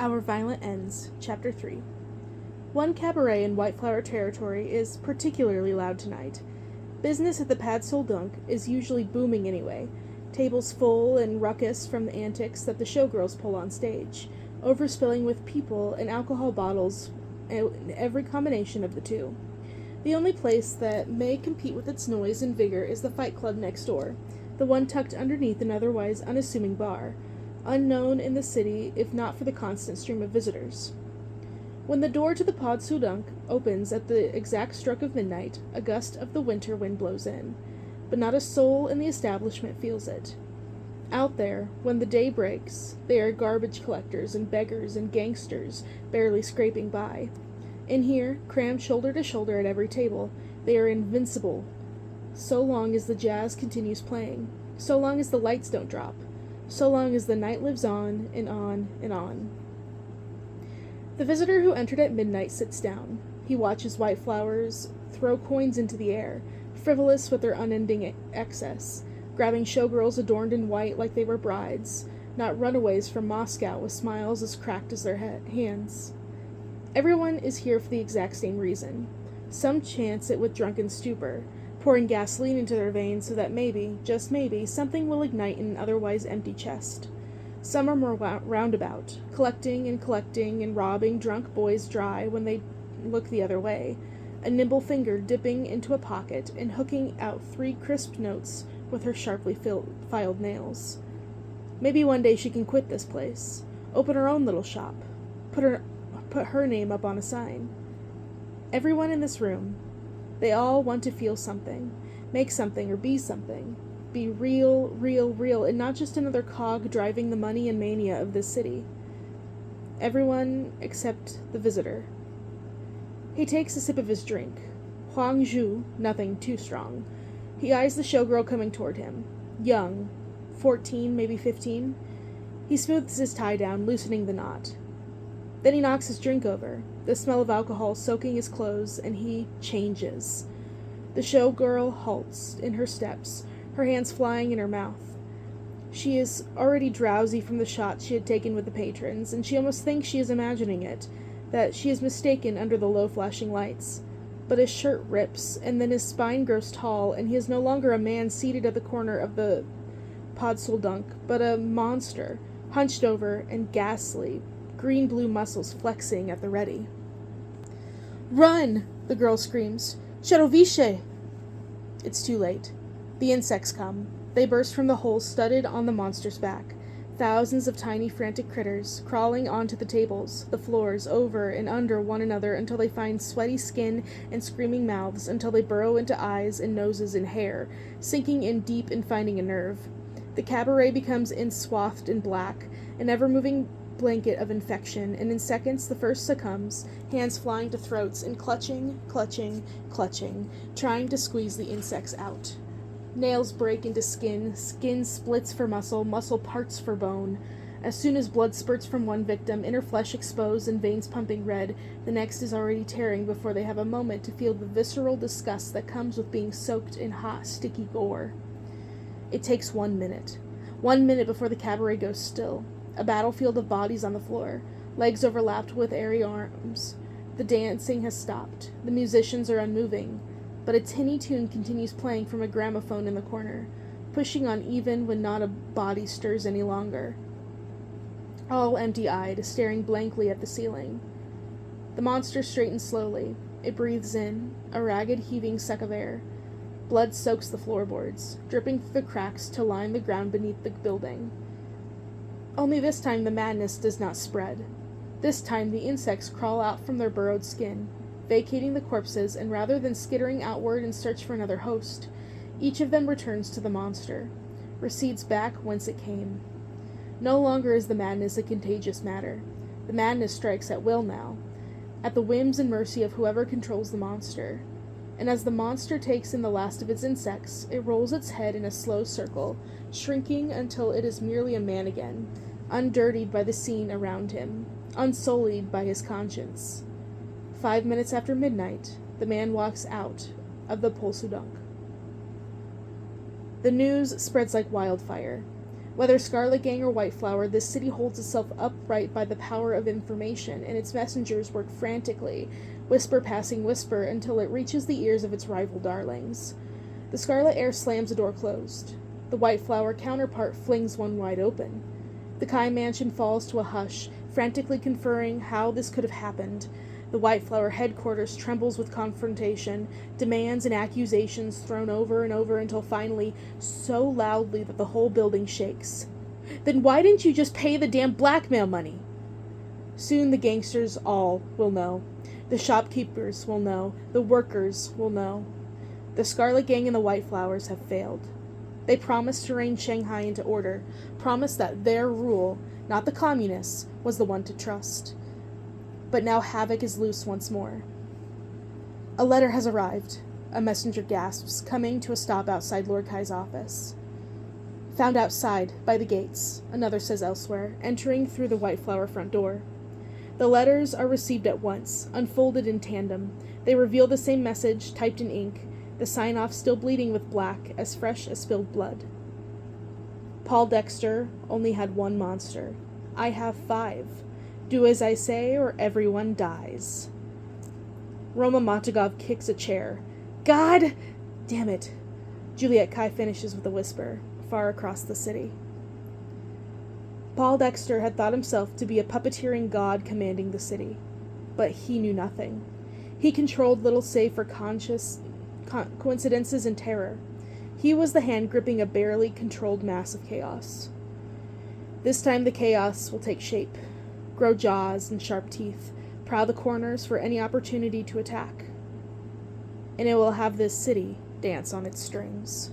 Our Violent Ends, Chapter 3. One cabaret in Whiteflower territory is particularly loud tonight. Business at the Pad Sol Dunk is usually booming anyway, tables full and ruckus from the antics that the showgirls pull on stage, overspilling with people and alcohol bottles in every combination of the two. The only place that may compete with its noise and vigor is the Fight Club next door, the one tucked underneath an otherwise unassuming bar, unknown in the city if not for the constant stream of visitors. When the door to the Pad Sol Dunk opens at the exact stroke of midnight, a gust of the winter wind blows in, but not a soul in the establishment feels it. Out there, when the day breaks, they are garbage collectors and beggars and gangsters barely scraping by. In here, crammed shoulder to shoulder at every table, they are invincible, so long as the jazz continues playing, so long as the lights don't drop, so long as the night lives on and on and on. The visitor who entered at midnight sits down. He watches white flowers throw coins into the air, frivolous with their unending excess, grabbing showgirls adorned in white like they were brides, not runaways from Moscow with smiles as cracked as their hands. Everyone is here for the exact same reason. Some chance it with drunken stupor, pouring gasoline into their veins so that maybe, just maybe, something will ignite in an otherwise empty chest. Some are more roundabout, collecting and robbing drunk boys dry when they look the other way, a nimble finger dipping into a pocket and hooking out 3 crisp notes with her sharply filed nails. Maybe one day she can quit this place, open her own little shop, put her name up on a sign. Everyone in this room, they all want to feel something, make something or be something. Be real, and not just another cog driving the money and mania of this city. Everyone except the visitor. He takes a sip of his drink. Huang Zhu, nothing too strong. He eyes the showgirl coming toward him. Young, 14, maybe 15. He smooths his tie down, loosening the knot. Then he knocks his drink over, the smell of alcohol soaking his clothes, and he changes. The showgirl halts in her steps, her hands flying in her mouth. She is already drowsy from the shot she had taken with the patrons, and she almost thinks she is imagining it, that she is mistaken under the low flashing lights. But his shirt rips, and then his spine grows tall, and he is no longer a man seated at the corner of the Pad Sol Dunk, but a monster, hunched over and ghastly, green-blue muscles flexing at the ready. "Run!" the girl screams. "Shadoviche!" It's too late. The insects come. They burst from the hole studded on the monster's back. Thousands of tiny frantic critters, crawling onto the tables, the floors, over and under one another until they find sweaty skin and screaming mouths, until they burrow into eyes and noses and hair, sinking in deep and finding a nerve. The cabaret becomes enswathed in black, an ever-moving blanket of infection, and in seconds the first succumbs, hands flying to throats and clutching, trying to squeeze the insects out. Nails break into skin, skin splits for muscle, muscle parts for bone. As soon as blood spurts from one victim, inner flesh exposed and veins pumping red, the next is already tearing before they have a moment to feel the visceral disgust that comes with being soaked in hot, sticky gore. It takes 1 minute. 1 minute before the cabaret goes still. A battlefield of bodies on the floor, legs overlapped with airy arms. The dancing has stopped. The musicians are unmoving, but a tinny tune continues playing from a gramophone in the corner, pushing on even when not a body stirs any longer. All empty-eyed, staring blankly at the ceiling. The monster straightens slowly. It breathes in, a ragged heaving suck of air. Blood soaks the floorboards, dripping through the cracks to line the ground beneath the building. Only this time the madness does not spread. This time the insects crawl out from their burrowed skin, vacating the corpses, and rather than skittering outward in search for another host, each of them returns to the monster, recedes back whence it came. No longer is the madness a contagious matter. The madness strikes at will now, at the whims and mercy of whoever controls the monster. And as the monster takes in the last of its insects, it rolls its head in a slow circle, shrinking until it is merely a man again, undirtied by the scene around him, unsullied by his conscience. 5 minutes after midnight, the man walks out of the Pad Sol Dunk. The news spreads like wildfire. Whether Scarlet Gang or White Flower, this city holds itself upright by the power of information, and its messengers work frantically, whisper passing whisper, until it reaches the ears of its rival darlings. The Scarlet Heir slams a door closed. The White Flower counterpart flings one wide open. The Kai mansion falls to a hush, frantically conferring how this could have happened. The White Flower headquarters trembles with confrontation, demands and accusations thrown over and over until finally, so loudly that the whole building shakes. Then why didn't you just pay the damn blackmail money? Soon the gangsters all will know. The shopkeepers will know. The workers will know. The Scarlet Gang and the White Flowers have failed. They promised to rein Shanghai into order, promised that their rule, not the communists, was the one to trust. But now havoc is loose once more. A letter has arrived, a messenger gasps, coming to a stop outside Lord Kai's office. Found outside, by the gates, another says elsewhere, entering through the White Flower front door. The letters are received at once, unfolded in tandem. They reveal the same message, typed in ink, the sign-off still bleeding with black, as fresh as spilled blood. Paul Dexter only had one monster. I have 5. Do as I say, or everyone dies. Roma Montagov kicks a chair. God damn it. Juliet Kai finishes with a whisper, far across the city. Paul Dexter had thought himself to be a puppeteering god commanding the city, but he knew nothing. He controlled little save for coincidences and terror. He was the hand gripping a barely controlled mass of chaos. This time the chaos will take shape, grow jaws and sharp teeth, prowl the corners for any opportunity to attack. And it will have this city dance on its strings.